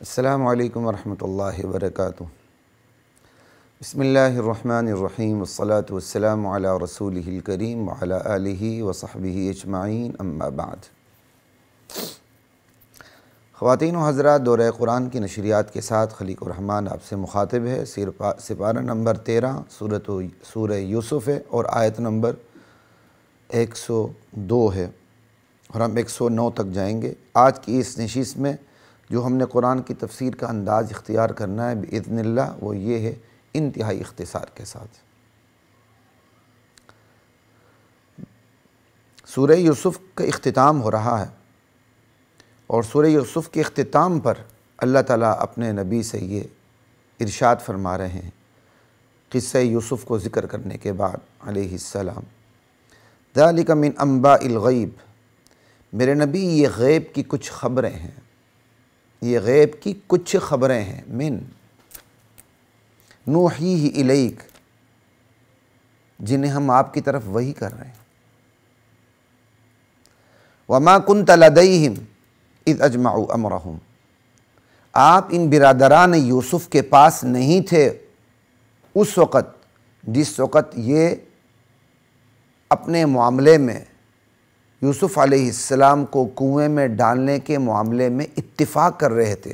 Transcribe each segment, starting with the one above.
السلام علیکم ورحمۃ اللہ وبرکاتہ۔ بسم اللہ الرحمن الرحیم، والصلاة والسلام علی رسولہ الکریم وعلی آلہ وصحبہ اجمعین، اما بعد۔ خواتین و حضرات، دورہ قرآن کی نشریات کے ساتھ خلیق الرحمن آپ سے مخاطب ہے۔ سپارہ نمبر 13 سورہ یوسف ہے اور آیت نمبر 102 ہے، اور ہم 109 تک جائیں گے۔ آج کی اس نشست میں جو ہم نے قرآن کی تفسیر کا انداز اختیار کرنا ہے بإذن اللہ، وہ یہ ہے انتہائی اختصار کے ساتھ۔ سورہ یوسف کا اختتام ہو رہا ہے، اور سورہ یوسف کے اختتام پر اللہ تعالیٰ اپنے نبی سے یہ ارشاد فرما رہے ہیں قصہ یوسف کو ذکر کرنے کے بعد علیہ السلام، ذَلِكَ مِنْ أَنْبَاءِ الْغَيْبِ، میرے نبی یہ غیب کی کچھ خبریں ہیں، یہ غیب کی کچھ خبریں ہیں، من نوحیہ الیک، جنہیں ہم آپ کی طرف وحی کر رہے ہیں۔ وما کنت لدیہم اذ اجمعوا امرہم، آپ ان برادران یوسف کے پاس نہیں تھے اس وقت جس وقت یہ اپنے معاملے میں یوسف علیہ السلام کو کنویں میں ڈالنے کے معاملے میں اتفاق کر رہے تھے،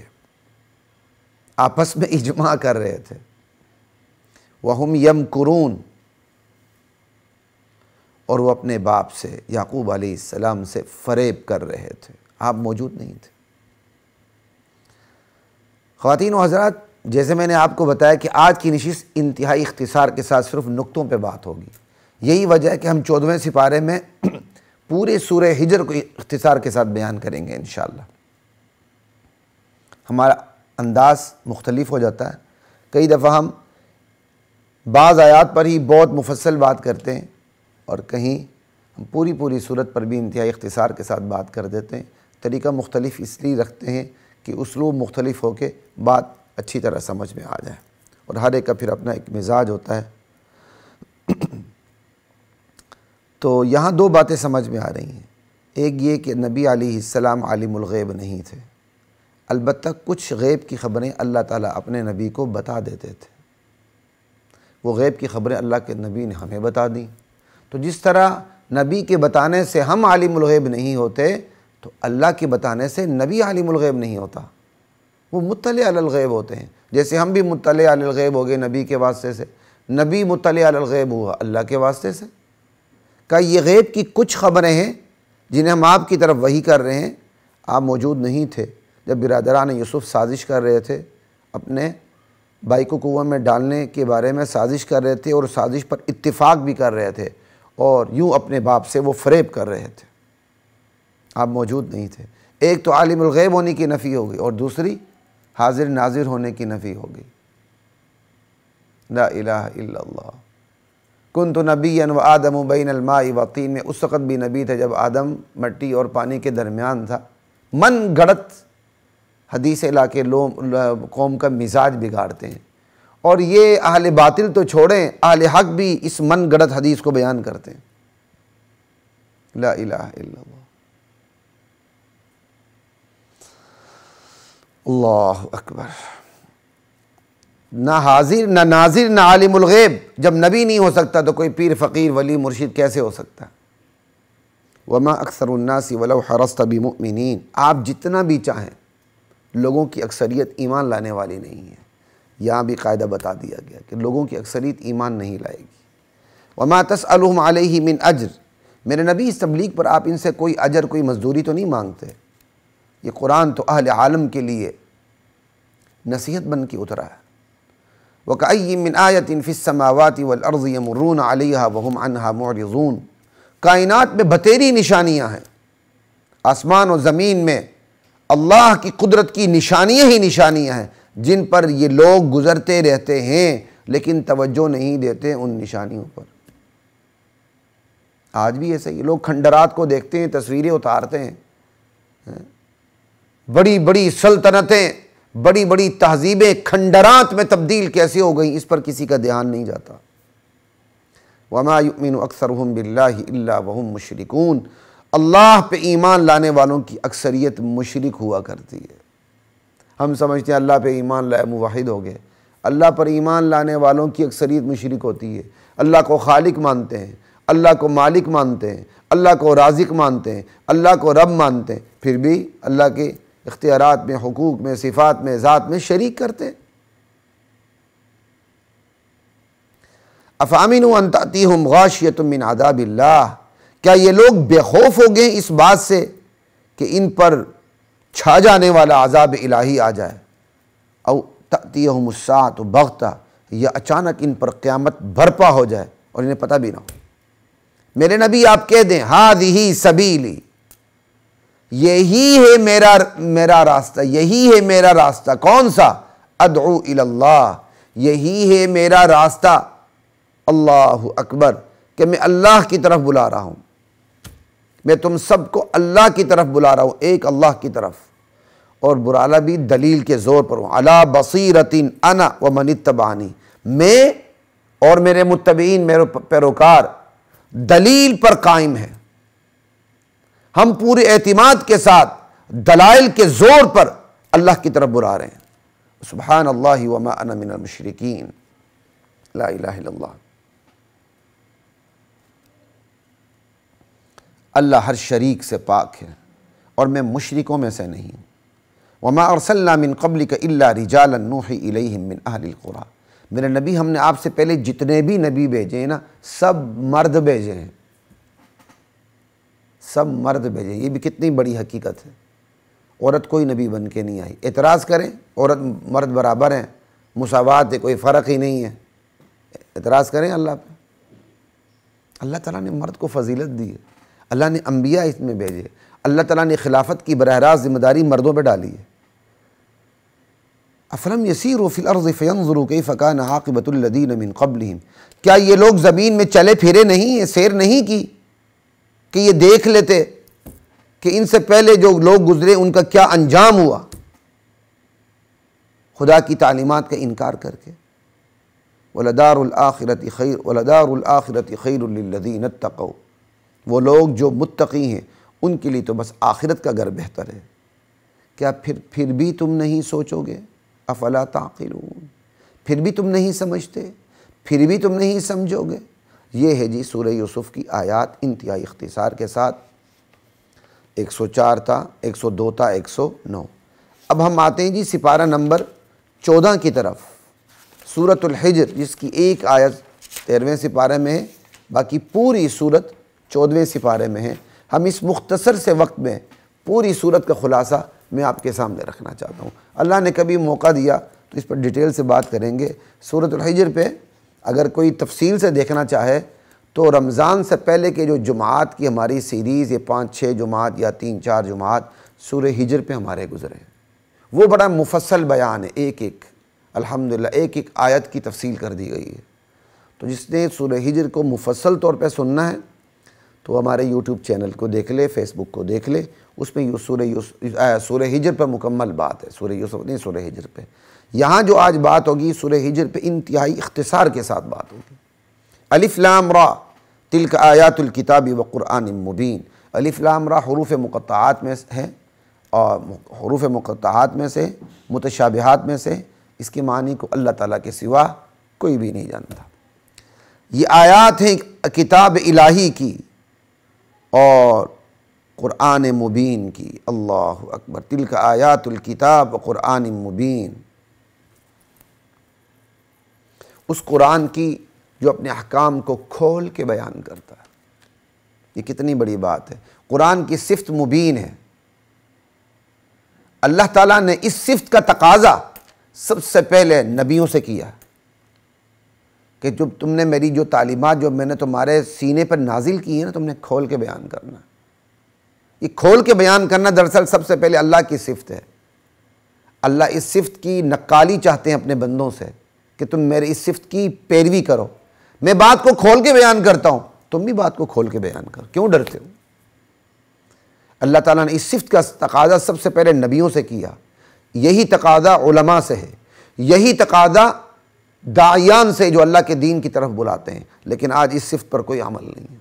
آپس میں اجماع کر رہے تھے۔ وَهُمْ يَمْكُرُونَ، اور وہ اپنے باپ سے یعقوب علیہ السلام سے فریب کر رہے تھے، آپ موجود نہیں تھے۔ خواتین و حضرات، جیسے میں نے آپ کو بتایا کہ آج کی نشست انتہائی اختصار کے ساتھ صرف نقطوں پہ بات ہوگی۔ یہی وجہ ہے کہ ہم 14ویں سپارے میں پورے سورہ ہجر کو اختصار کے ساتھ بیان کریں گے انشاءاللہ۔ ہمارا انداز مختلف ہو جاتا ہے، کئی دفعہ ہم بعض آیات پر ہی بہت مفصل بات کرتے ہیں، اور کہیں ہم پوری صورت پر بھی انتہائی اختصار کے ساتھ بات کر دیتے ہیں۔ طریقہ مختلف اس لیے رکھتے ہیں کہ اسلوب مختلف ہو کے بات اچھی طرح سمجھ میں آ جائے، اور ہر ایک کا پھر اپنا ایک مزاج ہوتا ہے۔ تو یہاں دو باتیں سمجھ میں آ رہی ہیں، ایک یہ کہ نبی علیہ السلام عالم الغیب نہیں تھے، البتہ کچھ غیب کی خبریں اللہ تعالیٰ اپنے نبی کو بتا دیتے تھے۔ وہ غیب کی خبریں اللہ کے نبی نے ہمیں بتا دیں، تو جس طرح نبی کے بتانے سے ہم عالم الغیب نہیں ہوتے، تو اللہ کے بتانے سے نبی عالم الغیب نہیں ہوتا، وہ مطلع علی الغیب ہوتے ہیں۔ جیسے ہم بھی مطلع علی الغیب ہو گئے نبی کے واسطے سے، نبی مطلع علی الغیب ہوا اللہ کے واسطے سے۔ کہ یہ غیب کی کچھ خبریں ہیں جنہیں ہم آپ کی طرف وحی کر رہے ہیں، آپ موجود نہیں تھے جب برادران یوسف سازش کر رہے تھے، اپنے بھائی کو کنویں میں ڈالنے کے بارے میں سازش کر رہے تھے، اور سازش پر اتفاق بھی کر رہے تھے، اور یوں اپنے باپ سے وہ فریب کر رہے تھے، آپ موجود نہیں تھے۔ ایک تو عالم الغیب ہونے کی نفی ہو گئی، اور دوسری حاضر ناظر ہونے کی نفی ہو گئی۔ لا الہ الا اللہ۔ کنت نبیا وآدم بین الماء والطین، میں اس وقت بھی نبی تھا جب آدم مٹی اور پانی کے درمیان تھا۔ من گھڑت حدیث لا کے قوم کا مزاج بگاڑتے ہیں، اور یہ اہل باطل تو چھوڑیں، اہل حق بھی اس من گھڑت حدیث کو بیان کرتے ہیں۔ لا الہ الا اللہ، اللہ اکبر۔ نہ حاضر نہ ناظر نہ عالم الغیب، جب نبی نہیں ہو سکتا تو کوئی پیر فقیر ولی مرشد کیسے ہو سکتا؟ وما اکثر الناس ولو حرصت بمؤمنین، آپ جتنا بھی چاہیں، لوگوں کی اکثریت ایمان لانے والی نہیں ہے۔ یہاں بھی قاعدہ بتا دیا گیا کہ لوگوں کی اکثریت ایمان نہیں لائے گی۔ وما تسألهم علیہ من اجر، میرے نبی اس تبلیغ پر آپ ان سے کوئی اجر کوئی مزدوری تو نہیں مانگتے۔ یہ قرآن تو اہل عالم کے لیے نصیحت بن کے اترا ہے۔ وَكَأَيٍّ مِّنْ آيَةٍ فِي السَّمَاوَاتِ وَالْأَرْضِ يَمُرُّونَ عَلَيْهَا وَهُمْ عَنْهَا مُعْرِضُونَ، کائنات میں بتیری نشانیاں ہیں، آسمان و زمین میں اللہ کی قدرت کی نشانیاں ہی نشانیاں ہیں، جن پر یہ لوگ گزرتے رہتے ہیں لیکن توجہ نہیں دیتے ان نشانیوں پر۔ آج بھی ایسے ہی لوگ کھنڈرات کو دیکھتے ہیں، تصویریں اتارتے ہیں، بڑی بڑی سلطنتیں، بڑی بڑی تہذیبیں کھنڈرات میں تبدیل کیسے ہو گئیں، اس پر کسی کا دھیان نہیں جاتا۔ وَمَا يُؤْمِنُ أَكْثَرُهُمْ بِاللَّهِ إِلَّا وَهُمْ مُشْرِكُونَ، اللہ پہ ایمان لانے والوں کی اکثریت مشرک ہوا کرتی ہے۔ ہم سمجھتے ہیں اللہ پہ ایمان لائے موحد ہو گئے۔ اللہ پر ایمان لانے والوں کی اکثریت مشرک ہوتی ہے۔ اللہ کو خالق مانتے ہیں، اللہ کو مالک مانتے ہیں، اللہ کو رازق مانتے ہیں، اللہ کو رب مانتے ہیں، پھر بھی اللہ کے اختیارات میں، حقوق میں، صفات میں، ذات میں شریک کرتے ہیں۔ افامنوا ان تأتیہم غاشیۃ من عذاب اللہ، کیا یہ لوگ بے خوف ہو گئے اس بات سے کہ ان پر چھا جانے والا عذاب الہی آ جائے؟ او تأتیہم الساعۃ بغتہ، یا اچانک ان پر قیامت برپا ہو جائے اور انہیں پتہ بھی نہ ہو۔ میرے نبی آپ کہہ دیں ہذہ سبیلی، یہی ہے میرا راستہ، یہی ہے میرا راستہ۔ کون سا؟ ادعو الی اللہ، یہی ہے میرا راستہ، اللہ اکبر، کہ میں اللہ کی طرف بلا رہا ہوں، میں تم سب کو اللہ کی طرف بلا رہا ہوں، ایک اللہ کی طرف، اور برالا بھی دلیل کے زور پر ہوں۔ علی بصیرۃ انا ومن اتبعنی، میں اور میرے متبعین، میرے پیروکار دلیل پر قائم ہیں، ہم پورے اعتماد کے ساتھ دلائل کے زور پر اللہ کی طرف بلا رہے ہیں۔ سبحان اللہ وما انا من المشرکین، لا الہ الا اللہ۔ اللہ ہر شریک سے پاک ہے اور میں مشرکوں میں سے نہیں ہوں۔ وما ارسلنا من قبلک الا رجالا نوحی الیہم من اہل القری، میرے نبی ہم نے آپ سے پہلے جتنے بھی نبی بھیجے ہیں نا، سب مرد بھیجے ہیں، سب مرد بھیجے۔ یہ بھی کتنی بڑی حقیقت ہے، عورت کوئی نبی بن کے نہیں آئی۔ اعتراض کریں عورت مرد برابر ہیں، مساوات ہے، کوئی فرق ہی نہیں ہے، اعتراض کریں اللہ پہ۔ اللہ تعالیٰ نے مرد کو فضیلت دی ہے، اللہ نے انبیاء اس میں بھیجے، اللہ تعالیٰ نے خلافت کی براہ راست ذمہ داری مردوں پہ ڈالی ہے۔ افلم یسیروا فی الارض فینظروا کیف کان عاقبۃ الذین من قبلہم، کیا یہ لوگ زمین میں چلے پھرے نہیں ہیں، سیر نہیں کی کہ یہ دیکھ لیتے کہ ان سے پہلے جو لوگ گزرے ان کا کیا انجام ہوا، خدا کی تعلیمات کا انکار کر کے۔ وَلَدَارُ الْآخِرَةِ خَيْرٌ وَلَدَارُ الْآخِرَةِ خَيْرٌ لِلَّذِينَ اتَّقَوْا، وہ لوگ جو متقی ہیں ان کے لیے تو بس آخرت کا گھر بہتر ہے۔ کیا پھر بھی تم نہیں سوچو گے؟ افلا تعقلون، پھر بھی تم نہیں سمجھتے، پھر بھی تم نہیں سمجھو گے؟ یہ ہے جی سورہ یوسف کی آیات انتہائی اختصار کے ساتھ، 104 تا 102 تا 109۔ اب ہم آتے ہیں جی سپارہ نمبر 14 کی طرف، سورۃ الحجر، جس کی ایک آیت 13ویں سپارے میں ہے، باقی پوری سورت 14ویں سپارے میں ہے۔ ہم اس مختصر سے وقت میں پوری سورت کا خلاصہ میں آپ کے سامنے رکھنا چاہتا ہوں۔ اللہ نے کبھی موقع دیا تو اس پر ڈیٹیل سے بات کریں گے۔ سورۃ الحجر پہ اگر کوئی تفصیل سے دیکھنا چاہے تو رمضان سے پہلے کے جو جمعات کی ہماری سیریز، یہ 5-6 جمعات یا 3-4 جمعات سورہ ہجر پہ ہمارے گزرے ہیں، وہ بڑا مفصل بیان ہے، ایک ایک الحمدللہ ایک ایک آیت کی تفصیل کر دی گئی ہے۔ تو جس نے سورہ ہجر کو مفصل طور پہ سننا ہے تو ہمارے یوٹیوب چینل کو دیکھ لے، فیس بک کو دیکھ لے، اس میں سورہ ہجر پر مکمل بات ہے، سورہ یوسف نہیں، سورہ ہجر پہ۔ یہاں جو آج بات ہوگی سورہ ہجر پہ انتہائی اختصار کے ساتھ بات ہوگی۔ الف لام را تلک آیات الکتاب وقرآن مبین، الف لام را حروف مقطعات میں ہے، اور حروف مقطعات میں سے، متشابہات میں سے، اس کے معنی کو اللہ تعالیٰ کے سوا کوئی بھی نہیں جانتا۔ یہ آیات ہیں کتاب الہی کی اور قرآن مبین کی، اللہ اکبر، تلک آیات الکتاب وقرآن مبین، اس قرآن کی جو اپنے احکام کو کھول کے بیان کرتا ہے۔ یہ کتنی بڑی بات ہے، قرآن کی صفت مبین ہے۔ اللہ تعالیٰ نے اس صفت کا تقاضا سب سے پہلے نبیوں سے کیا کہ جب تم نے میری جو تعلیمات جو میں نے تمہارے سینے پر نازل کی ہے نا، تم نے کھول کے بیان کرنا۔ یہ کھول کے بیان کرنا دراصل سب سے پہلے اللہ کی صفت ہے۔ اللہ اس صفت کی نقالی چاہتے ہیں اپنے بندوں سے کہ تم میرے اس صفت کی پیروی کرو۔ میں بات کو کھول کے بیان کرتا ہوں، تم بھی بات کو کھول کے بیان کرو، کیوں ڈرتے ہو؟ اللہ تعالیٰ نے اس صفت کا تقاضا سب سے پہلے نبیوں سے کیا، یہی تقاضا علماء سے ہے، یہی تقاضا داعیان سے جو اللہ کے دین کی طرف بلاتے ہیں، لیکن آج اس صفت پر کوئی عمل نہیں ہے۔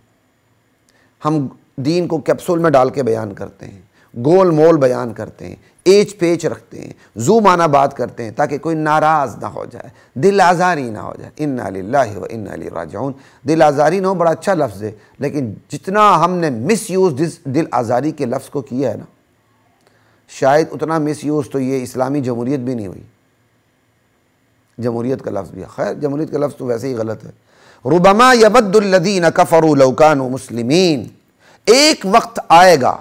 ہم دین کو کیپسول میں ڈال کے بیان کرتے ہیں، گول مول بیان کرتے ہیں، ایچ پیچ رکھتے ہیں، زو معنی بات کرتے ہیں تاکہ کوئی ناراض نہ ہو جائے، دل آزاری نہ ہو جائے۔ انا للہ و انا الیہ راجعون۔ دل آزاری نہ ہو بڑا اچھا لفظ ہے، لیکن جتنا ہم نے مس یوز دل آزاری کے لفظ کو کیا ہے نا، شاید اتنا مس یوز تو یہ اسلامی جمہوریت بھی نہیں ہوئی۔ جمہوریت کا لفظ بھی ہے، خیر جمہوریت کا لفظ تو ویسے ہی غلط ہے۔ ربما یود الذین کفروا لو کانوا مسلمین، ایک وقت آئے گا،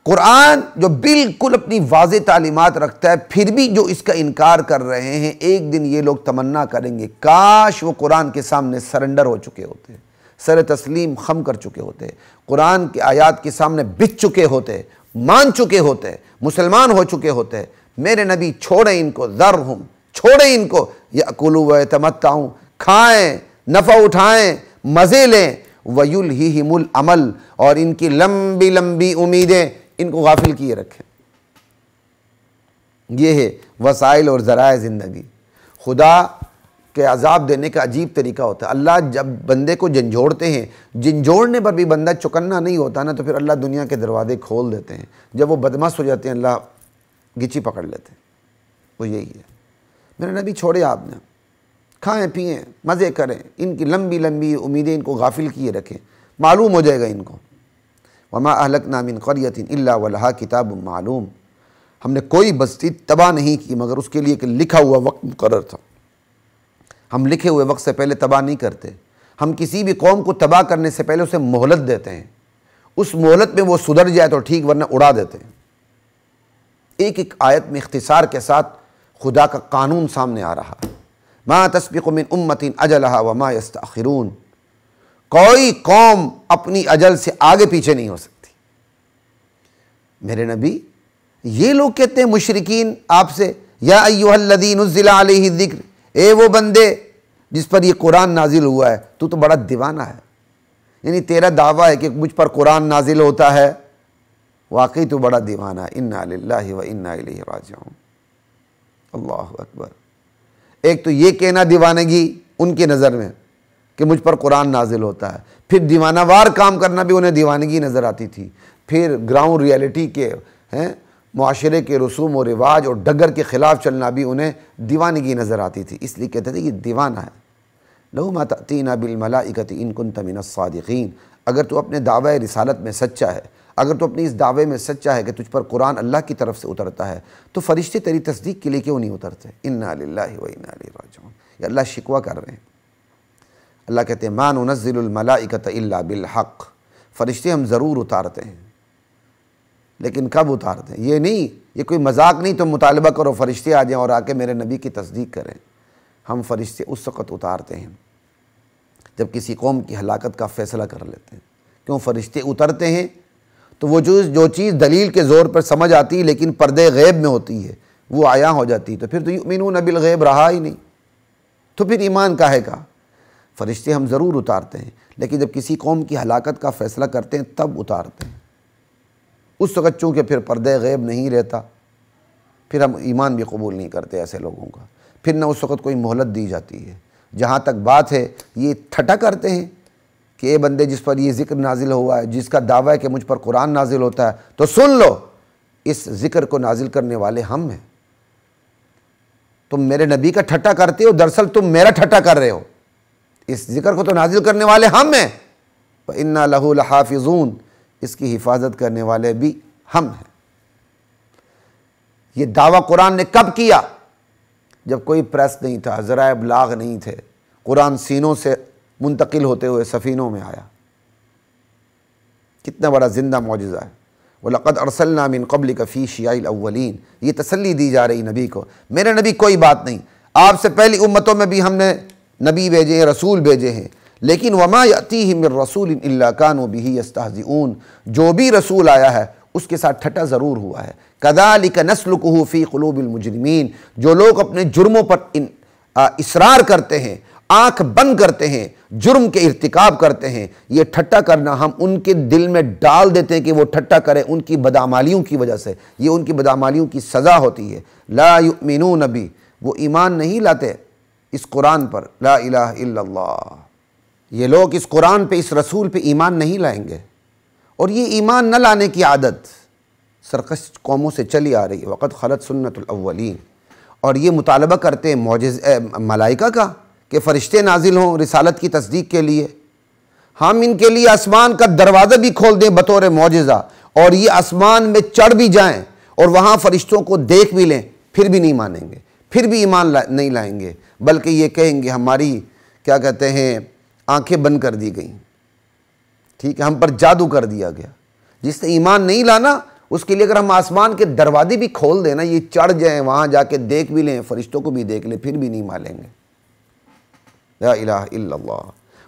قرآن جو بالکل اپنی واضح تعلیمات رکھتا ہے پھر بھی جو اس کا انکار کر رہے ہیں، ایک دن یہ لوگ تمنا کریں گے کاش وہ قرآن کے سامنے سرنڈر ہو چکے ہوتے، سر تسلیم خم کر چکے ہوتے، قرآن کی آیات کے سامنے بچ چکے ہوتے، مان چکے ہوتے، مسلمان ہو چکے ہوتے۔ میرے نبی چھوڑیں ان کو، ذرہم، چھوڑیں ان کو، یأکلوا ویتمتعوا، کھائیں، نفع اٹھائیں، مزے لیں، ویلہہم الامل، اور ان کی لمبی لمبی امیدیں ان کو غافل کیے رکھیں۔ یہ ہے وسائل اور ذرائع زندگی۔ خدا کے عذاب دینے کا عجیب طریقہ ہوتا ہے۔ اللہ جب بندے کو جھنجھوڑتے ہیں، جھنجھوڑنے پر بھی بندہ چکنا نہیں ہوتا نا، تو پھر اللہ دنیا کے دروازے کھول دیتے ہیں۔ جب وہ بدمست ہو جاتے ہیں اللہ گچی پکڑ لیتے ہیں۔ وہ یہی ہے۔ میرے نبی چھوڑے آپ نے، کھائیں پئیں مزے کریں، ان کی لمبی لمبی امیدیں ان کو غافل کیے رکھیں، معلوم ہو جائے گا ان کو۔ وما اہلکنا من قریۃ الا ولہا کتاب معلوم، ہم نے کوئی بستی تباہ نہیں کی مگر اس کے لیے کہ لکھا ہوا وقت مقرر تھا۔ ہم لکھے ہوئے وقت سے پہلے تباہ نہیں کرتے، ہم کسی بھی قوم کو تباہ کرنے سے پہلے اسے مہلت دیتے ہیں، اس مہلت میں وہ سدھر جائے تو ٹھیک، ورنہ اڑا دیتے ہیں۔ ایک ایک آیت میں اختصار کے ساتھ خدا کا قانون سامنے آ رہا ہے۔ ما تسبق من امۃ اجلھا وما یستأخرون، کوئی قوم اپنی اجل سے آگے پیچھے نہیں ہو سکتی۔ میرے نبی، یہ لوگ کہتے ہیں مشرکین آپ سے، یا ایھا الذی نزل علیہ الذکر، اے وہ بندے جس پر یہ قرآن نازل ہوا ہے، تو بڑا دیوانہ ہے، یعنی تیرا دعویٰ ہے کہ مجھ پر قرآن نازل ہوتا ہے، واقعی تو بڑا دیوانہ ہے۔ انا للہ و انا الیہ راجعون۔ اللہ اکبر۔ ایک تو یہ کہنا دیوانگی ان کی نظر میں کہ مجھ پر قرآن نازل ہوتا ہے، پھر دیوانہ وار کام کرنا بھی انہیں دیوانگی نظر آتی تھی، پھر گراؤنڈ ریئلٹی کے معاشرے کے رسوم و رواج اور ڈگر کے خلاف چلنا بھی انہیں دیوانگی نظر آتی تھی، اس لیے کہتے تھے یہ دیوانہ ہے۔ لَوْ مَا تَأْتِينَا بِالْمَلَائِكَةِ إِن كُنْتَ مِنَ الصَّادِقِينَ، اگر تو اپنے دعوی رسالت میں سچا ہے، اگر تو اپنی اس دعوے میں سچا ہے کہ تجھ پر قرآن اللہ کی طرف سے اترتا ہے، تو فرشتے تیری تصدیق کے لیے کیوں نہیں اترتے؟ اِنَّا لِلَّهِ وَإِنَّا إِلَيْهِ راجعون۔ یہ اللہ شکوہ کر رہے ہیں۔ اللہ کہتے ہیں مَا نُنَزِّلُ الْمَلَائِكَةَ إِلَّا بِالْحَقِّ، فرشتے ہم ضرور اتارتے ہیں، لیکن کب اتارتے ہیں؟ یہ نہیں، یہ کوئی مذاق نہیں تم مطالبہ کرو فرشتے آ جائیں اور آ کے میرے نبی کی تصدیق کریں۔ ہم فرشتے اس وقت اتارتے ہیں جب کسی قوم کی ہلاکت کا فیصلہ کر لیتے ہیں۔ کیوں فرشتے اترتے ہیں؟ تو وہ جو چیز دلیل کے زور پر سمجھ آتی ہے لیکن پردے غیب میں ہوتی ہے، وہ عیاں ہو جاتی ہے، تو پھر تو یؤمنون بالغیب رہا ہی نہیں، تو پھر ایمان کاہے کا؟ فرشتے ہم ضرور اتارتے ہیں، لیکن جب کسی قوم کی ہلاکت کا فیصلہ کرتے ہیں تب اتارتے ہیں۔ اس وقت چونکہ پھر پردہ غیب نہیں رہتا، پھر ہم ایمان بھی قبول نہیں کرتے ایسے لوگوں کا، پھر نہ اس وقت کوئی مہلت دی جاتی ہے۔ جہاں تک بات ہے یہ ٹھٹا کرتے ہیں کہ اے بندے جس پر یہ ذکر نازل ہوا ہے، جس کا دعویٰ ہے کہ مجھ پر قرآن نازل ہوتا ہے، تو سن لو اس ذکر کو نازل کرنے والے ہم ہیں۔ تم میرے نبی کا ٹھٹا کرتے ہو، دراصل تم میرا ٹھٹا کر رہے ہو، اس ذکر کو تو نازل کرنے والے ہم ہیں۔ وَإِنَّا لَهُ لَحَافِظُونَ، اس کی حفاظت کرنے والے بھی ہم ہیں۔ یہ دعویٰ قرآن نے کب کیا؟ جب کوئی پریس نہیں تھا، ذرائع ابلاغ نہیں تھے، قرآن سینوں سے منتقل ہوتے ہوئے سفینوں میں آیا۔ کتنا بڑا زندہ معجزہ ہے۔ وَلَقَدْ أَرْسَلْنَا مِن قَبْلِكَ فِي شِيَعِ الْأَوَّلِينَ، یہ تسلی دی جا رہی نبی کو، میرے نبی کوئی بات نہیں، آپ سے پہلی امتوں میں بھی ہم نے نبی بھیجے ہیں، رسول بھیجے ہیں، لیکن وَمَا يَأْتِيهِم مِّن رَّسُولٍ إِلَّا كَانُوا بِهِ يَسْتَهْزِئُونَ، جو بھی رسول آیا ہے اس کے ساتھ ٹھٹا ضرور ہوا ہے۔ كَذَلِكَ نَسْلُكُهُ فِي قُلُوبِ الْمُجْرِمِينَ، جو لوگ اپنے جرموں پر اصرار کرتے ہیں، آنکھ بند کرتے ہیں، جرم کے ارتکاب کرتے ہیں، یہ ٹھٹا کرنا ہم ان کے دل میں ڈال دیتے ہیں کہ وہ ٹھٹا کریں ان کی بدعمالیوں کی وجہ سے، یہ ان کی بدعمالیوں کی سزا ہوتی ہے۔ لا یؤمنون بی، وہ ایمان نہیں لاتے اس قرآن پر، لا الہ الا اللہ، یہ لوگ اس قرآن پہ، اس رسول پہ ایمان نہیں لائیں گے، اور یہ ایمان نہ لانے کی عادت سرکش قوموں سے چلی آ رہی ہے، وقت خلت سنت الاولین، اور یہ مطالبہ کرتے ہیں ملائکہ کا کہ فرشتے نازل ہوں رسالت کی تصدیق کے لیے، ہم ان کے لیے آسمان کا دروازہ بھی کھول دیں بطور معجزہ، اور یہ آسمان میں چڑھ بھی جائیں اور وہاں فرشتوں کو دیکھ بھی لیں، پھر بھی نہیں مانیں گے، پھر بھی ایمان نہیں لائیں گے، بلکہ یہ کہیں گے ہماری کیا کہتے ہیں آنکھیں بند کر دی گئیں، ٹھیک ہے، ہم پر جادو کر دیا گیا۔ جس نے ایمان نہیں لانا اس کے لیے اگر ہم آسمان کے دروازے بھی کھول دیں نا، یہ چڑھ جائیں وہاں جا کے دیکھ بھی لیں، فرشتوں کو بھی دیکھ لیں، پھر بھی نہیں مانیں گے۔ لا الہ الا اللہ۔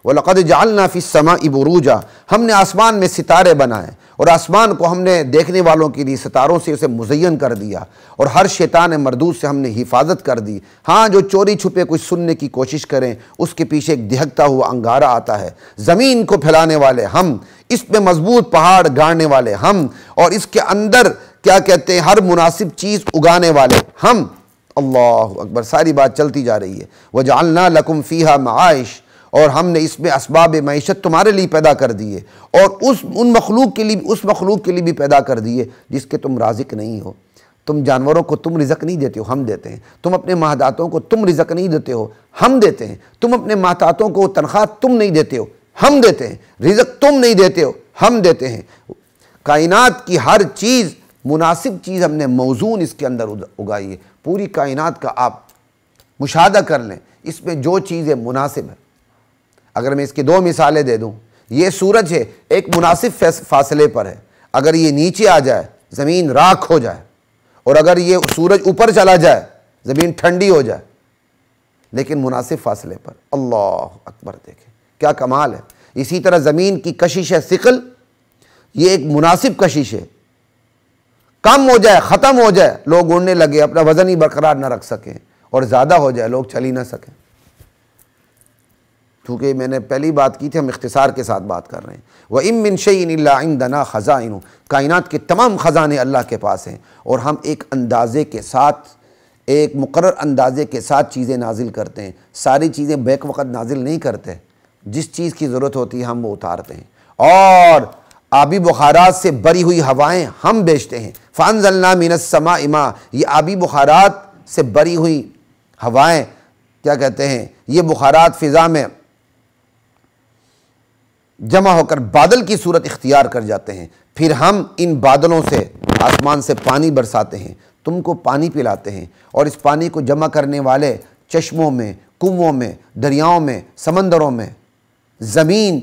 وَلَقَدْ جَعَلْنَا فِي السَّمَاءِ بُرُوجًا، ہم نے آسمان میں ستارے بنائے اور آسمان کو ہم نے دیکھنے والوں کے لیے ستاروں سے اسے مزین کر دیا، اور ہر شیطان مردود سے ہم نے حفاظت کر دی۔ ہاں جو چوری چھپے کچھ سننے کی کوشش کریں اس کے پیچھے ایک دہکتا ہوا انگارہ آتا ہے۔ زمین کو پھیلانے والے ہم، اس پہ مضبوط پہاڑ گاڑنے والے ہم، اور اس کے اندر کیا کہتے ہیں ہر مناسب چیز اگانے والے ہم۔ اللہ اکبر، ساری بات چلتی جا رہی ہے۔ وَجَعَلْنَا لَكُمْ فِيهَا مَعَائِشَ، اور ہم نے اس میں اسباب معیشت تمہارے لیے پیدا کر دیے، اور اس مخلوق کے لیے بھی پیدا کر دیے جس کے تم رازق نہیں ہو۔ تم جانوروں کو تم رزق نہیں دیتے ہو، ہم دیتے ہیں۔ تم اپنے محتاجوں کو تم رزق نہیں دیتے ہو، ہم دیتے ہیں۔ تم اپنے محتاجوں کو تنخواہ تم نہیں دیتے ہو، ہم دیتے ہیں۔ رزق تم نہیں دیتے ہو، ہم دیتے ہیں۔ کائنات کی ہر چیز مناسب چیز ہم نے موزون اس کے اندر اگائی ہے۔ پوری کائنات کا آپ مشاہدہ کر لیں، اس میں جو چیزیں مناسب ہے۔ اگر میں اس کی دو مثالیں دے دوں، یہ سورج ہے، ایک مناسب فاصلے پر ہے، اگر یہ نیچے آ جائے زمین راکھ ہو جائے، اور اگر یہ سورج اوپر چلا جائے زمین ٹھنڈی ہو جائے، لیکن مناسب فاصلے پر۔ اللہ اکبر، دیکھیں کیا کمال ہے۔ اسی طرح زمین کی کشش ہے ثقل، یہ ایک مناسب کشش ہے، کم ہو جائے ختم ہو جائے لوگ اڑنے لگے اپنا وزن ہی برقرار نہ رکھ سکیں، اور زیادہ ہو جائے لوگ چل ہی نہ سکیں۔ کیونکہ میں نے پہلی بات کی تھی، ہم اختصار کے ساتھ بات کر رہے ہیں۔ وَإِن مِّن شَيْءٍ إِلَّا عِندَنَا خَزَائِنُ، کائنات کے تمام خزانے اللہ کے پاس ہیں، اور ہم ایک اندازے کے ساتھ، ایک مقرر اندازے کے ساتھ چیزیں نازل کرتے ہیں۔ ساری چیزیں بیک وقت نازل نہیں کرتے، جس چیز کی ضرورت ہوتی ہے ہم وہ اتارتے ہیں۔ اور آبی بخارات سے بری ہوئی ہوائیں ہم بیچتے ہیں۔ فَأَنزَلْنَا مِنَ السَّمَاءِ مَاءً، یہ آبی بخارات سے بری ہوئی ہوائیں کیا کہتے ہیں، یہ بخارات فضا میں جمع ہو کر بادل کی صورت اختیار کر جاتے ہیں، پھر ہم ان بادلوں سے آسمان سے پانی برساتے ہیں، تم کو پانی پلاتے ہیں، اور اس پانی کو جمع کرنے والے چشموں میں، کنووں میں، دریاؤں میں، سمندروں میں، زمین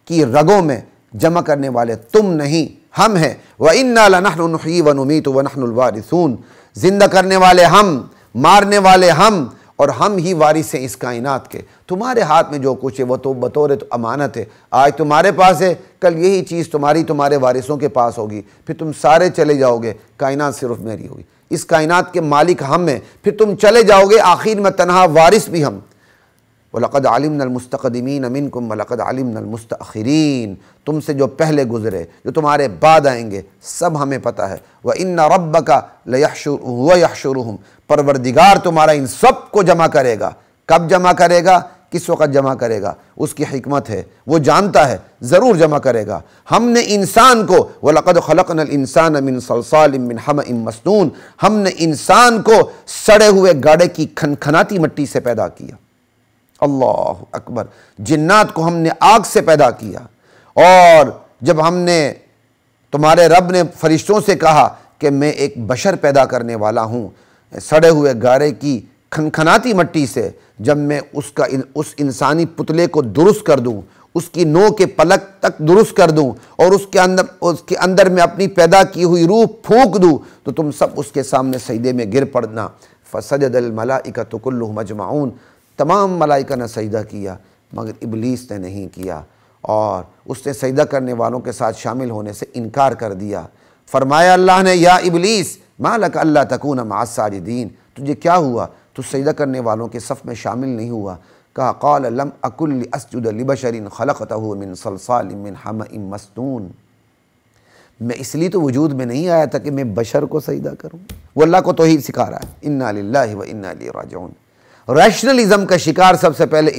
کی رگوں میں جمع کرنے والے تم نہیں، ہم ہیں۔ وَإِنَّا لَنَحْنُ نُحْيِي وَنُمِيتُ وَنَحْنُ الْوَارِثُونَ، زندہ کرنے والے ہم، مارنے والے ہم، اور ہم ہی وارث ہیں اس کائنات کے۔ تمہارے ہاتھ میں جو کچھ ہے وہ تو بطور تو امانت ہے، آج تمہارے پاس ہے، کل یہی چیز تمہارے وارثوں کے پاس ہوگی، پھر تم سارے چلے جاؤ گے، کائنات صرف میری ہوگی۔ اس کائنات کے مالک ہم ہیں، پھر تم چلے جاؤ گے، آخر میں تنہا وارث بھی ہم۔ وَلَقَدْ عَلِمْنَا الْمُسْتَقْدِمِينَ مِنْكُمْ وَلَقَدْ عَلِمْنَا الْمُسْتَأْخِرِينَ، تم سے جو پہلے گزرے، جو تمہارے بعد آئیں گے، سب ہمیں پتہ ہے۔ وَإِنَّ رَبَّكَ لَيَحْشُرُهُمْ، پروردگار تمہارا ان سب کو جمع کرے گا۔ کب جمع کرے گا، کس وقت جمع کرے گا، اس کی حکمت ہے، وہ جانتا ہے، ضرور جمع کرے گا۔ ہم نے انسان کو وَلَقَدْ خَلَقْنَا الْإِنسَانَ مِنْ صَلْصَالٍ مِّنْ حَمَإٍ مَسْنُونٍ، ہم نے انسان کو سڑے ہوئے گاڑے کی کھنکھناتی مٹی سے پیدا کیا۔ اللہ اکبر، جنات کو ہم نے آگ سے پیدا کیا، اور جب ہم نے تمہارے رب نے فرشتوں سے کہا کہ میں ایک بشر پیدا کرنے والا ہوں سڑے ہوئے گارے کی کھنکھناتی مٹی سے، جب میں اس انسانی پتلے کو درست کر دوں، اس کی نو کے پلک تک درست کر دوں، اور اس کے اندر میں اپنی پیدا کی ہوئی روح پھونک دوں، تو تم سب اس کے سامنے سجدے میں گر پڑنا۔ فَسَجَدَ الْمَلَائِكَةُ كُلُّهُمْ أَجْمَعُونَ، تمام ملائکہ نے سجدہ کیا مگر ابلیس نے نہیں کیا، اور اس نے سجدہ کرنے والوں کے ساتھ شامل ہونے سے انکار کر دیا۔ فرمایا اللہ نے، یا ابلیس ما لک الا تکون مع الساجدین، تجھے کیا ہوا، تو سجدہ کرنے والوں کے صف میں شامل نہیں ہوا۔ کہا قال لم اکن لاسجد لبشر خلقتہ من صلصال من حمأ مسنون، میں اس لیے تو وجود میں نہیں آیا تھا کہ میں بشر کو سجدہ کروں۔ وہ اللہ کو توحید سکھا رہا ہے، انا للہ و انا الیہ راجعون۔ ریشنلزم کا شکار سب سے پہلے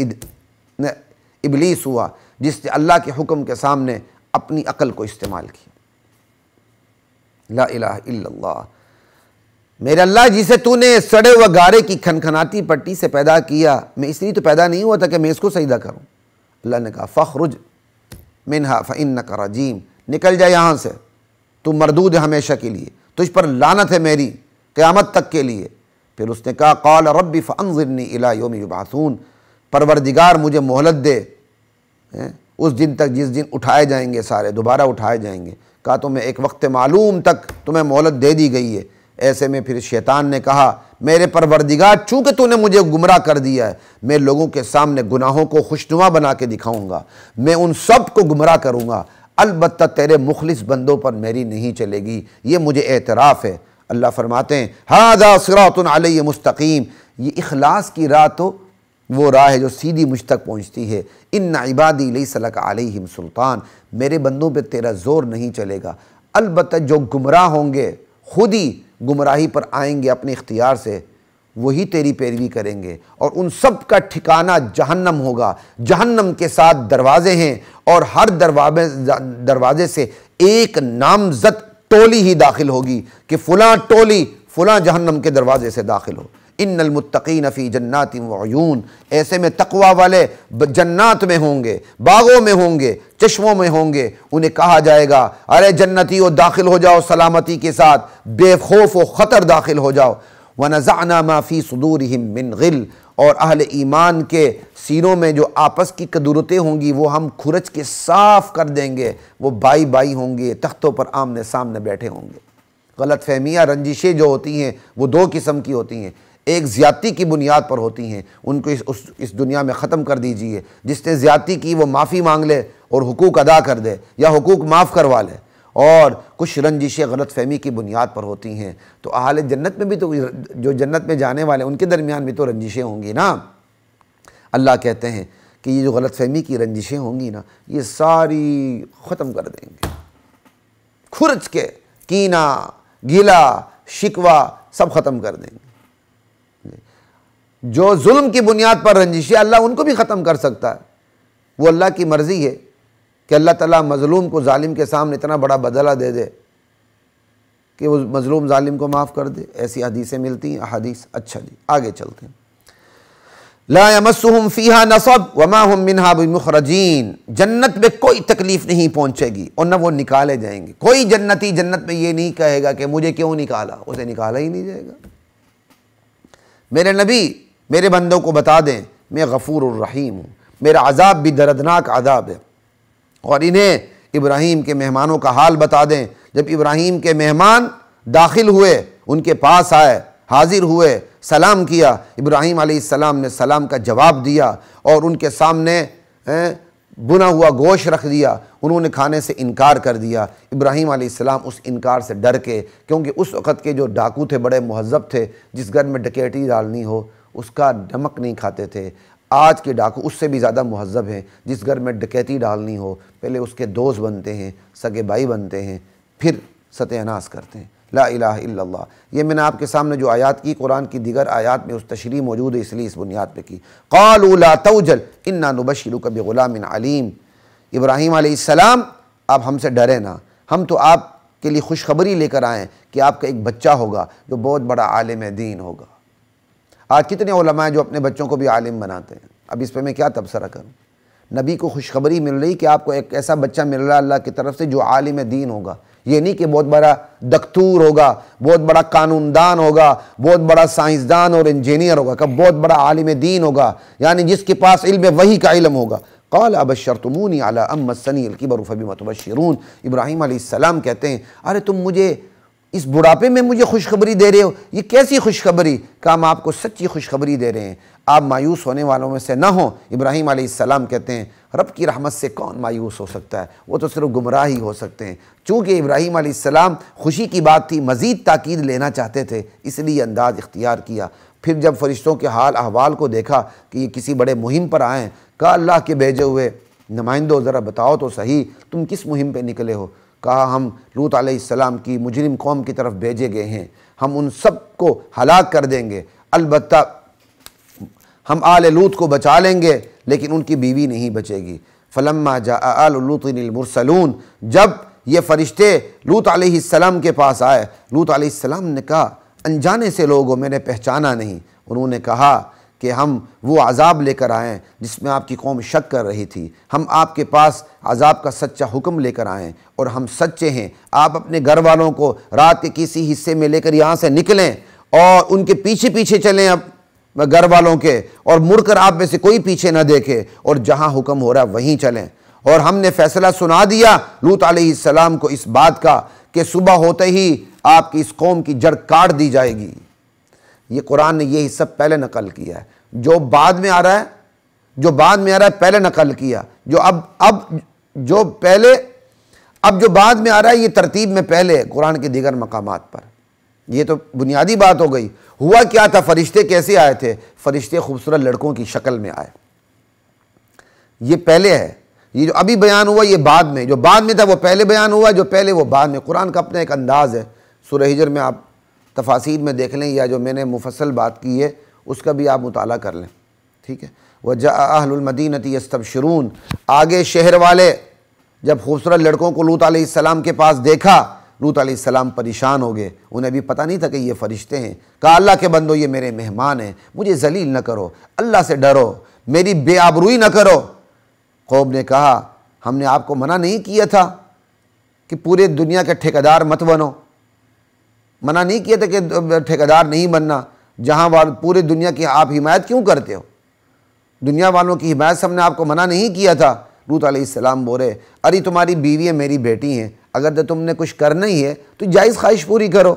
ابلیس ہوا، جس نے اللہ کے حکم کے سامنے اپنی عقل کو استعمال کیا۔ لا الہ الا اللہ۔ میرے اللہ جسے تو نے سڑے ہوئے گارے کی کھنکھناتی پٹی سے پیدا کیا، میں اس لیے تو پیدا نہیں ہوا تھا کہ میں اس کو سجدہ کروں۔ اللہ نے کہا فخرج منہا فإنک رجیم، نکل جا یہاں سے، تو مردود ہے ہمیشہ کے لیے، تجھ پر لعنت ہے میری قیامت تک کے لیے۔ پھر اس نے کہا قال رب فانظرنی الی یوم یبعثون، پروردگار مجھے مہلت دے اس دن تک جس دن اٹھائے جائیں گے، سارے دوبارہ اٹھائے جائیں گے۔ کہا تمہیں ایک وقت معلوم تک تمہیں مہلت دے دی گئی ہے۔ ایسے میں پھر شیطان نے کہا میرے پروردگار چونکہ تو نے مجھے گمراہ کر دیا ہے، میں لوگوں کے سامنے گناہوں کو خوشنما بنا کے دکھاؤں گا، میں ان سب کو گمراہ کروں گا، البتہ تیرے مخلص بندوں پر میری نہیں چلے گی، یہ مجھے اعتراف ہے۔ اللہ فرماتے ہیں ھذا صراط علی مستقیم، یہ اخلاص کی راہ تو وہ راہ ہے جو سیدھی مجھ تک پہنچتی ہے۔ ان عبادی لیس لک علیہم سلطان، میرے بندوں پہ تیرا زور نہیں چلے گا، البتہ جو گمراہ ہوں گے، خود ہی گمراہی پر آئیں گے اپنے اختیار سے، وہی تیری پیروی کریں گے، اور ان سب کا ٹھکانہ جہنم ہوگا۔ جہنم کے 7 دروازے ہیں، اور ہر دروازے سے ایک نامزد ٹولی ہی داخل ہوگی کہ فلاں ٹولی فلاں جہنم کے دروازے سے داخل ہو۔ ان المتقین فی جنات وعیون، ایسے میں تقوی والے جنات میں ہوں گے، باغوں میں ہوں گے، چشموں میں ہوں گے۔ انہیں کہا جائے گا ارے جنتیوں داخل ہو جاؤ، سلامتی کے ساتھ بے خوف و خطر داخل ہو جاؤ۔ وَنَزَعْنَا مَا فِي صُدُورِهِم مِّن غِلٍّ، اور اہل ایمان کے سینوں میں جو آپس کی کدورتیں ہوں گی وہ ہم کھرچ کے صاف کر دیں گے۔ وہ بائی بائی ہوں گے، تختوں پر آمنے سامنے بیٹھے ہوں گے۔ غلط فہمیاں، رنجشیں جو ہوتی ہیں وہ 2 قسم کی ہوتی ہیں، ایک زیادتی کی بنیاد پر ہوتی ہیں، ان کو اس دنیا میں ختم کر دیجئے۔ جس نے زیادتی کی وہ معافی مانگ لے اور حقوق ادا کر دے یا حقوق معاف کروا لے۔ اور کچھ رنجشیں غلط فہمی کی بنیاد پر ہوتی ہیں، تو اہل جنت میں بھی تو جو جنت میں جانے والے ان کے درمیان بھی تو رنجشیں ہوں گی نا۔ اللہ کہتے ہیں کہ یہ جو غلط فہمی کی رنجشیں ہوں گی نا، یہ ساری ختم کر دیں گے، کھرچ کے کینہ، گلہ، شکوہ سب ختم کر دیں گے۔ جو ظلم کی بنیاد پر رنجشیں، اللہ ان کو بھی ختم کر سکتا ہے، وہ اللہ کی مرضی ہے کہ اللہ تعالیٰ مظلوم کو ظالم کے سامنے اتنا بڑا بدلہ دے دے کہ وہ مظلوم ظالم کو معاف کر دے۔ ایسی حدیثیں ملتی ہیں، احادیث۔ اچھا جی آگے چلتے ہیں۔ لا یمسہم فیہا نصب وما ہم منہا بمخرجین، جنت میں کوئی تکلیف نہیں پہنچے گی اور نہ وہ نکالے جائیں گے۔ کوئی جنتی جنت میں یہ نہیں کہے گا کہ مجھے کیوں نکالا، اسے نکالا ہی نہیں جائے گا۔ میرے نبی میرے بندوں کو بتا دیں میں غفور الرحیم ہوں، میرا عذاب بھی دردناک عذاب ہے۔ اور انہیں ابراہیم کے مہمانوں کا حال بتا دیں، جب ابراہیم کے مہمان داخل ہوئے، ان کے پاس آئے، حاضر ہوئے، سلام کیا، ابراہیم علیہ السلام نے سلام کا جواب دیا اور ان کے سامنے بنا ہوا گوشت رکھ دیا، انہوں نے کھانے سے انکار کر دیا۔ ابراہیم علیہ السلام اس انکار سے ڈر کے، کیونکہ اس وقت کے جو ڈاکو تھے بڑے مہذب تھے، جس گھر میں ڈکیتی ڈالنی ہو اس کا نمک نہیں کھاتے تھے۔ آج کے ڈاکو اس سے بھی زیادہ مہذب ہیں، جس گھر میں ڈکیتی ڈالنی ہو پہلے اس کے دوست بنتے ہیں، سگے بھائی بنتے ہیں، پھر ستیہ ناش کرتے ہیں۔ لا الہ الا اللہ، یہ میں نے آپ کے سامنے جو آیات کی، قرآن کی دیگر آیات میں اس تشریح موجود ہے، اس لیے اس بنیاد پہ کی۔ قالوا لا توجل انا نبشرک بغلام علیم، ابراہیم علیہ السلام آپ ہم سے ڈرے نہ، ہم تو آپ کے لیے خوشخبری لے کر آئیں کہ آپ کا ایک بچہ ہوگا جو بہت بڑا عالم دین ہوگا۔ آج کتنے علماء جو اپنے بچوں کو بھی عالم بناتے ہیں، اب اس پہ میں کیا تبصرہ کروں۔ نبی کو خوشخبری مل رہی کہ آپ کو ایک ایسا بچہ مل رہا ہے اللہ کی طرف سے جو عالم دین ہوگا، یہ نہیں کہ بہت بڑا دکتور ہوگا، بہت بڑا قانون دان ہوگا، بہت بڑا سائنسدان اور انجینئر ہوگا، کہ بہت بڑا عالم دین ہوگا، یعنی جس کے پاس علم وحی کا علم ہوگا۔ قال ابشرتمونی علی ام مسنی الکبر فبم تبشرون، ابراہیم علیہ السلام کہتے ہیں ارے تم مجھے اس بڑھاپے میں مجھے خوشخبری دے رہے ہو، یہ کیسی خوشخبری؟ کہ ہم آپ کو سچی خوشخبری دے رہے ہیں، آپ مایوس ہونے والوں میں سے نہ ہوں۔ ابراہیم علیہ السلام کہتے ہیں رب کی رحمت سے کون مایوس ہو سکتا ہے، وہ تو صرف گمراہ ہی ہو سکتے ہیں۔ چونکہ ابراہیم علیہ السلام خوشی کی بات تھی، مزید تاکید لینا چاہتے تھے، اس لیے انداز اختیار کیا۔ پھر جب فرشتوں کے حال احوال کو دیکھا کہ یہ کسی بڑے مہم پر آئے ہیں، کہا اللہ کے بھیجے ہوئے نمائندوں ذرا بتاؤ تو صحیح تم کس مہم پہ نکلے ہو؟ کہا ہم لوط علیہ السلام کی مجرم قوم کی طرف بھیجے گئے ہیں، ہم ان سب کو ہلاک کر دیں گے، البتہ ہم آل لوط کو بچا لیں گے لیکن ان کی بیوی نہیں بچے گی۔ فلما جاء آل لوط المرسلون، جب یہ فرشتے لوط علیہ السلام کے پاس آئے۔ لوط علیہ السلام نے کہا انجانے سے لوگوں میں نے پہچانا نہیں۔ انہوں نے کہا کہ ہم وہ عذاب لے کر آئیں جس میں آپ کی قوم شک کر رہی تھی، ہم آپ کے پاس عذاب کا سچا حکم لے کر آئیں اور ہم سچے ہیں۔ آپ اپنے گھر والوں کو رات کے کسی حصے میں لے کر یہاں سے نکلیں اور ان کے پیچھے پیچھے چلیں اب گھر والوں کے، اور مڑ کر آپ میں سے کوئی پیچھے نہ دیکھے، اور جہاں حکم ہو رہا ہے وہیں چلیں۔ اور ہم نے فیصلہ سنا دیا لوط علیہ السلام کو اس بات کا کہ صبح ہوتے ہی آپ کی اس قوم کی جڑ کاٹ دی جائے گی۔ یہ قرآن نے یہ حصہ پہلے نقل کیا ہے، جو بعد میں آ رہا ہے پہلے نقل کیا، جو بعد میں آ رہا ہے یہ ترتیب میں پہلے قرآن کے دیگر مقامات پر۔ یہ تو بنیادی بات ہو گئی۔ ہوا کیا تھا، فرشتے کیسے آئے تھے؟ فرشتے خوبصورت لڑکوں کی شکل میں آئے۔ یہ پہلے ہے، یہ جو ابھی بیان ہوا یہ بعد میں، جو بعد میں تھا وہ پہلے بیان ہوا، جو پہلے وہ بعد میں۔ قرآن کا اپنا ایک انداز ہے۔ سورہ ہجر میں آپ تفاسیر میں دیکھ لیں، یا جو میں نے مفصل بات کی ہے اس کا بھی آپ مطالعہ کر لیں، ٹھیک ہے۔ وَجَاءَ أَهْلُ الْمَدِينَةِ يَسْتَبْشِرُونَ، آگے شہر والے جب خوبصورت لڑکوں کو لوط علیہ السلام کے پاس دیکھا، لوط علیہ السلام پریشان ہو گئے۔ انہیں بھی پتہ نہیں تھا کہ یہ فرشتے ہیں۔ کہا اللہ کے بندو یہ میرے مہمان ہیں، مجھے ذلیل نہ کرو، اللہ سے ڈرو، میری بے آبروئی نہ کرو۔ قوم نے کہا ہم نے آپ کو منع نہیں کیا تھا کہ پورے دنیا کے ٹھیکیدار مت بنو، منع نہیں کیا تھا کہ ٹھیکیدار نہیں بننا، جہاں پورے دنیا کی آپ حمایت کیوں کرتے ہو؟ دنیا والوں کی حمایت سے ہم نے آپ کو منع نہیں کیا تھا۔ لوط علیہ السلام بولے ارے تمہاری بیوی میری بیٹی ہیں، اگر تم نے کچھ کرنا ہی ہے تو جائز خواہش پوری کرو۔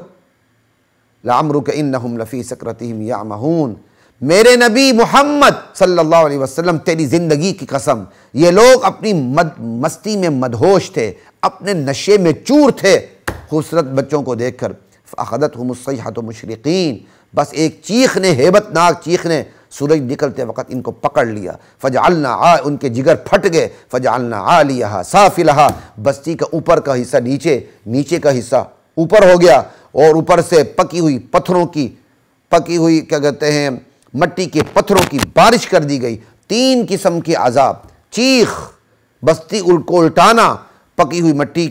لعمرک انہم لفی سکرتہم یعمہون، میرے نبی محمد صلی اللہ علیہ وسلم تیری زندگی کی قسم، یہ لوگ اپنی مستی میں مدہوش تھے، اپنے نشے میں چور تھے خوبصورت بچوں کو دیکھ کر۔ فاخذتہم الصیحۃ مشرقین، بس ایک چیخ نے، ہیبت ناک چیخ نے سورج نکلتے وقت ان کو پکڑ لیا۔ فجعلنا، ان کے جگر پھٹ گئے۔ فجعلنا عالیہا سافلہا، بستی کا اوپر کا حصہ نیچے کا حصہ اوپر ہو گیا، اور اوپر سے پکی ہوئی کیا کہتے ہیں مٹی کے پتھروں کی بارش کر دی گئی۔ 3 قسم کے عذاب، چیخ، بستی کو الٹانا، پکی ہوئی مٹی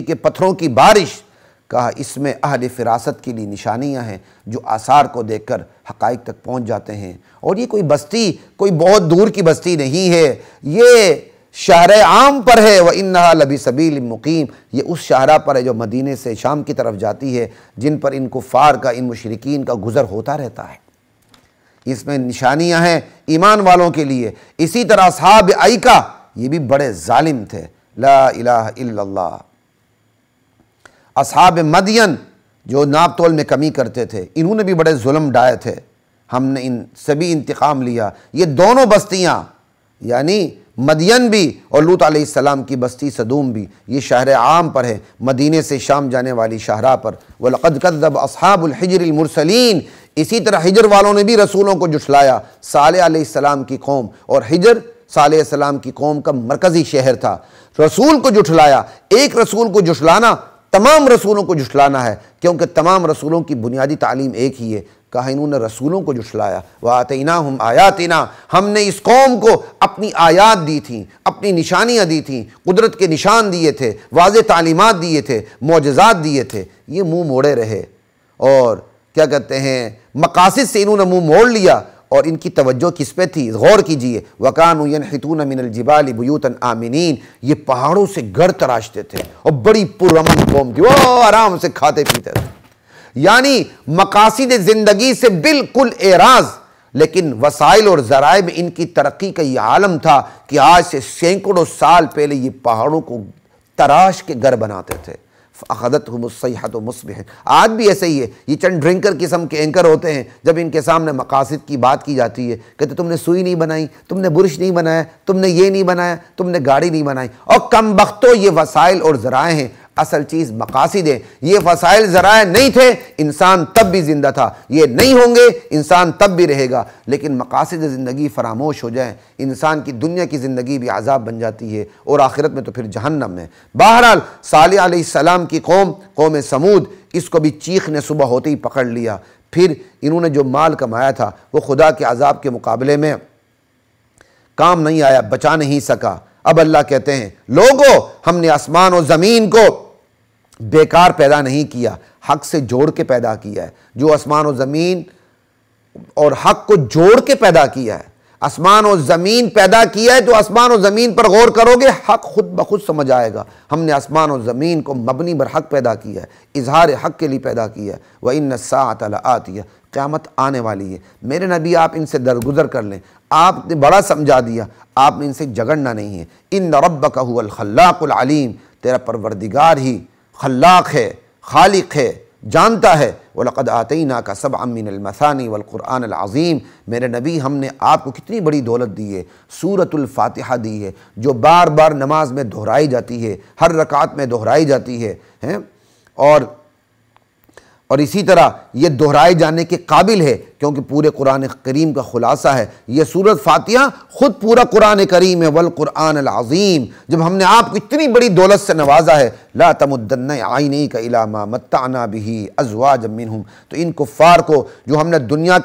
کے پتھروں کی بارش۔ کہا اس میں اہل فراست کے لیے نشانیاں ہیں جو آثار کو دیکھ کر حقائق تک پہنچ جاتے ہیں۔ اور یہ کوئی بستی کوئی بہت دور کی بستی نہیں ہے، یہ شہر عام پر ہے۔ وَإِنَّهَا لَبِسَبِيلٍ مُقِيمٍ، یہ اس شاہراہ پر ہے جو مدینے سے شام کی طرف جاتی ہے، جن پر ان کفار کا، ان مشرکین کا گزر ہوتا رہتا ہے۔ اس میں نشانیاں ہیں ایمان والوں کے لیے۔ اسی طرح اصحاب ایکہ، یہ بھی بڑے ظالم تھے، لا الہ الا اللہ۔ اصحاب مدین جو ناپ تول میں کمی کرتے تھے، انہوں نے بھی بڑے ظلم ڈھائے تھے، ہم نے ان سبھی انتقام لیا۔ یہ دونوں بستیاں یعنی مدین بھی اور لوط علیہ السلام کی بستی سدوم بھی، یہ شہر عام پر ہے، مدینے سے شام جانے والی شاہراہ پر۔ وَلَقَدْ كَذَّبَ أَصْحَابُ الْحِجْرِ الْمُرْسَلِينَ، اسی طرح ہجر والوں نے بھی رسولوں کو جھٹلایا۔ صالح علیہ السلام کی قوم، اور ہجر صالح علیہ السلام کی قوم کا مرکزی شہر تھا، رسول کو جھٹلایا۔ ایک رسول کو جھٹلانا تمام رسولوں کو جھٹلانا ہے، کیونکہ تمام رسولوں کی بنیادی تعلیم ایک ہی ہے۔ کہا انہوں نے رسولوں کو جھٹلایا۔ وَآتَيْنَاهُمْ آيَاتِنَا، ہم نے اس قوم کو اپنی آیات دی تھیں، اپنی نشانیاں دی تھیں، قدرت کے نشان دیے تھے، واضح تعلیمات دیے تھے، معجزات دیے تھے۔ یہ منہ موڑے رہے، اور کیا کہتے ہیں مقاصد سے انہوں نے منہ موڑ لیا، اور ان کی توجہ کس پہ تھی؟ غور کیجئے۔ وَكَانُوا يَنْحِتُونَ مِنَ الْجِبَالِ بُيُوتًا آمِنِينَ، یہ پہاڑوں سے گھر تراشتے تھے، اور بڑی پرامن قوم تھی، وہ آرام سے کھاتے پیتے تھے، یعنی مقاصد زندگی سے بالکل اعراض۔ لیکن وسائل اور ذرائع میں ان کی ترقی کا یہ عالم تھا کہ آج سے سینکڑوں سال پہلے یہ پہاڑوں کو تراش کے گھر بناتے تھے۔ فَأَخَذَتْهُمُ الصَّيْحَةُ مُصْبِحِينَ، آج بھی ایسے ہی ہے، یہ چند ڈرنکر قسم کے اینکر ہوتے ہیں، جب ان کے سامنے مقاصد کی بات کی جاتی ہے کہتے تم نے سوئی نہیں بنائی، تم نے برش نہیں بنایا، تم نے یہ نہیں بنایا، تم نے گاڑی نہیں بنائی۔ اور کم بختو، یہ وسائل اور ذرائع ہیں، اصل چیز مقاصد ہے۔ یہ وسائل ذرائع نہیں تھے انسان تب بھی زندہ تھا، یہ نہیں ہوں گے انسان تب بھی رہے گا۔ لیکن مقاصد زندگی فراموش ہو جائیں، انسان کی دنیا کی زندگی بھی عذاب بن جاتی ہے، اور آخرت میں تو پھر جہنم میں۔ بہرحال صالح علیہ السلام کی قوم سمود، اس کو بھی چیخ نے صبح ہوتے ہی پکڑ لیا۔ پھر انہوں نے جو مال کمایا تھا وہ خدا کے عذاب کے مقابلے میں کام نہیں آیا، بچا نہیں سکا۔ اب اللہ کہتے ہیں لوگو ہم نے آسمان و زمین کو بیکار پیدا نہیں کیا، حق سے جوڑ کے پیدا کیا ہے۔ جو آسمان و زمین اور حق کو جوڑ کے پیدا کیا ہے، آسمان و زمین پیدا کیا ہے تو آسمان و زمین پر غور کرو گے حق خود بخود سمجھ آئے گا۔ ہم نے آسمان و زمین کو مبنی بر حق پیدا کیا ہے، اظہار حق کے لیے پیدا کیا ہے۔ وَإِنَّ السَّاعَةَ لَآتِيَةٌ، قیامت آنے والی ہے۔ میرے نبی آپ ان سے درگزر کر لیں، آپ نے بڑا سمجھا دیا، آپ نے ان سے جھگڑنا نہیں ہے۔ إِنَّ رَبَّكَ هُوَ الْخَلَّاقُ الْعَلِيمُ، تیرا پروردگار ہی خلاق ہے، خالق ہے، جانتا ہے۔ وَلَقَدْ آتَيْنَاكَ سَبْعًا مِّنَ الْمَثَانِي وَالْقُرْآنِ الْعَظِيمِ، میرے نبی ہم نے آپ کو کتنی بڑی دولت دی ہے، سورۃ الفاتحہ دی ہے جو بار بار نماز میں دہرائی جاتی ہے، ہر رکعت میں دہرائی جاتی ہے، اور اسی طرح یہ دہرائے جانے کے قابل ہے کیونکہ پورے قرآن کریم کا خلاصہ ہے یہ سورۃ فاتحہ، خود پورا قرآن کریم ہے۔ والقرآن العظیم، جب ہم نے آپ کو اتنی بڑی دولت سے نوازا ہے، لا تمدن عینیک الی ما متعنا بہ ازواجا منہم، تو ان کفار کو جو ہم نے دنیا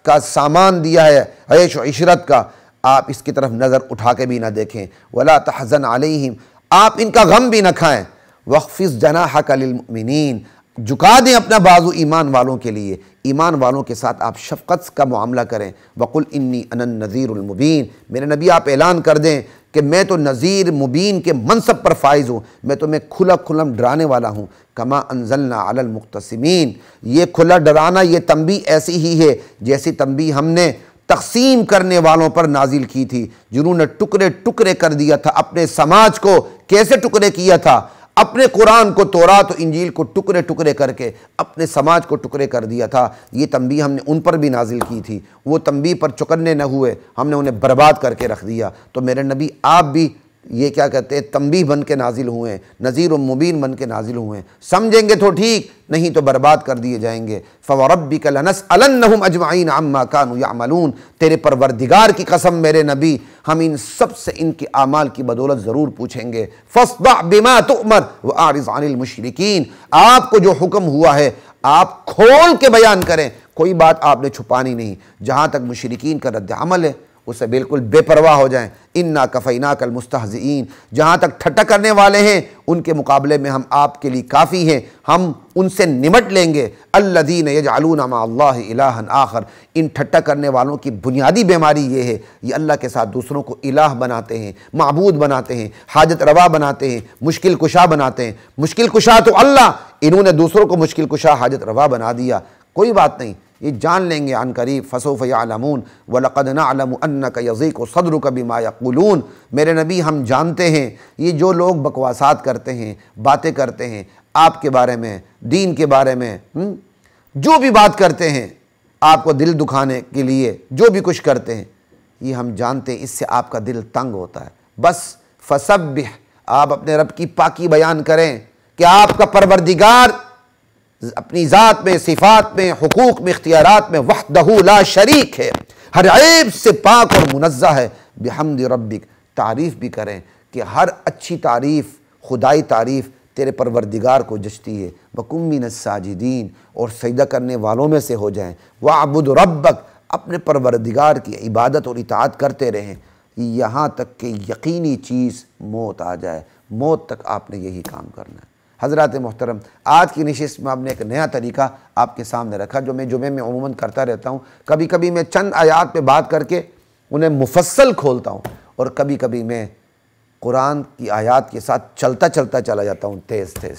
کا سامان دیا ہے عیش و عشرت کا، آپ اس کی طرف نظر اٹھا کے بھی نہ دیکھیں۔ ولا تحزن علیہم، آپ ان کا غم بھی نہ کھائیں۔ واخفض جناحک للمؤمنین، جھکا دیں اپنا بازو ایمان والوں کے لیے، ایمان والوں کے ساتھ آپ شفقت کا معاملہ کریں۔ وَقُلْ إِنِّي أَنَا النَّذِيرُ الْمُبِينُ، میرے نبی آپ اعلان کر دیں کہ میں تو نذیر مبین کے منصب پر فائز ہوں، میں تمہیں کھلا کھلم ڈرانے والا ہوں۔ کما انزلنا علی المقتسمین، یہ کھلا ڈرانا، یہ تنبیہ ایسی ہی ہے جیسی تنبیہ ہم نے تقسیم کرنے والوں پر نازل کی تھی، جنہوں نے ٹکڑے ٹکڑے کر دیا تھا اپنے سماج کو۔ کیسے ٹکڑے کیا تھا؟ اپنے قرآن کو، تورات و انجیل کو ٹکڑے ٹکڑے کر کے اپنے سماج کو ٹکڑے کر دیا تھا۔ یہ تنبیہ ہم نے ان پر بھی نازل کی تھی، وہ تنبیہ پر چکنے نہ ہوئے، ہم نے انہیں برباد کر کے رکھ دیا۔ تو میرے نبی آپ بھی یہ کیا کہتے ہیں، تنبیہ بن کے نازل ہوئے ہیں، نذیر و مبین بن کے نازل ہوئے ہیں۔ سمجھیں گے تو ٹھیک، نہیں تو برباد کر دیے جائیں گے۔ فَوَرَبِّكَ لَنَسْأَلَنَّهُمْ أَجْمَعِينَ عَمَّا كَانُوا يَعْمَلُونَ، تیرے پروردگار کی قسم میرے نبی، ہم ان سب سے ان کے اعمال کی بدولت ضرور پوچھیں گے۔ فَاصْدَعْ بِمَا تُؤْمَرُ وَأَعْرِضْ عَنِ الْمُشْرِكِينَ، آپ کو جو حکم ہوا ہے آپ کھول کے بیان کریں، کوئی بات آپ نے چھپانی نہیں۔ جہاں تک مشرکین کا رد عمل ہے اسے بالکل بے پرواہ ہو جائیں۔ اِنَّا كَفَيْنَاكَ الْمُسْتَهْزِئِينَ، جہاں تک ٹھٹا کرنے والے ہیں ان کے مقابلے میں ہم آپ کے لیے کافی ہیں، ہم ان سے نمٹ لیں گے۔ الَّذِينَ يَجْعَلُونَ مَعَ اللَّهِ إِلَٰهًا آخر، ان ٹھٹا کرنے والوں کی بنیادی بیماری یہ ہے، یہ اللہ کے ساتھ دوسروں کو الہ بناتے ہیں، معبود بناتے ہیں، حاجت روا بناتے ہیں، مشکل کشا بناتے ہیں۔ مشکل کشا تو اللہ، انہوں نے دوسروں کو مشکل کشا حاجت روا بنا دیا۔ کوئی بات نہیں، یہ جان لیں گے عن قریب۔ فسوف یعلمون وَلَقَدْ نَعْلَمُ أَنَّكَ يَضِيقُ صَدْرُكَ بِمَا يَقُولُونَ، میرے نبی ہم جانتے ہیں یہ جو لوگ بکواسات کرتے ہیں، باتیں کرتے ہیں آپ کے بارے میں، دین کے بارے میں، جو بھی بات کرتے ہیں آپ کو دل دکھانے کے لیے، جو بھی کچھ کرتے ہیں، یہ ہم جانتے ہیں اس سے آپ کا دل تنگ ہوتا ہے۔ بس فسبح، آپ اپنے رب کی پاکی بیان کریں کہ آپ کا پروردگار اپنی ذات میں، صفات میں، حقوق میں، اختیارات میں وحدہ لا شریک ہے، ہر عیب سے پاک اور منزہ ہے۔ بحمد ربک، تعریف بھی کریں کہ ہر اچھی تعریف، خدائی تعریف تیرے پروردگار کو جچتی ہے۔ وَکُن مِّنَ الساجدین، اور سجدہ کرنے والوں میں سے ہو جائیں۔ وَاعْبُدْ رَبَّک، اپنے پروردگار کی عبادت اور اطاعت کرتے رہیں یہاں تک کہ یقینی چیز موت آ جائے۔ موت تک آپ نے یہی کام کرنا ہے۔ حضرات محترم، آج کی نشست میں ہم نے ایک نیا طریقہ آپ کے سامنے رکھا جو میں جمعے میں عموماً کرتا رہتا ہوں۔ کبھی کبھی میں چند آیات پہ بات کر کے انہیں مفصل کھولتا ہوں، اور کبھی کبھی میں قرآن کی آیات کے ساتھ چلتا چلا جاتا ہوں تیز تیز۔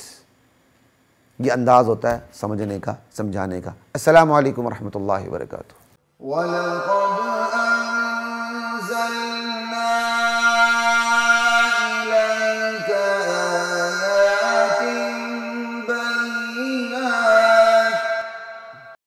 یہ انداز ہوتا ہے سمجھنے کا، سمجھانے کا۔ السلام علیکم ورحمۃ اللہ وبرکاتہ۔ وَلَقَدْ أَنزَلْنَا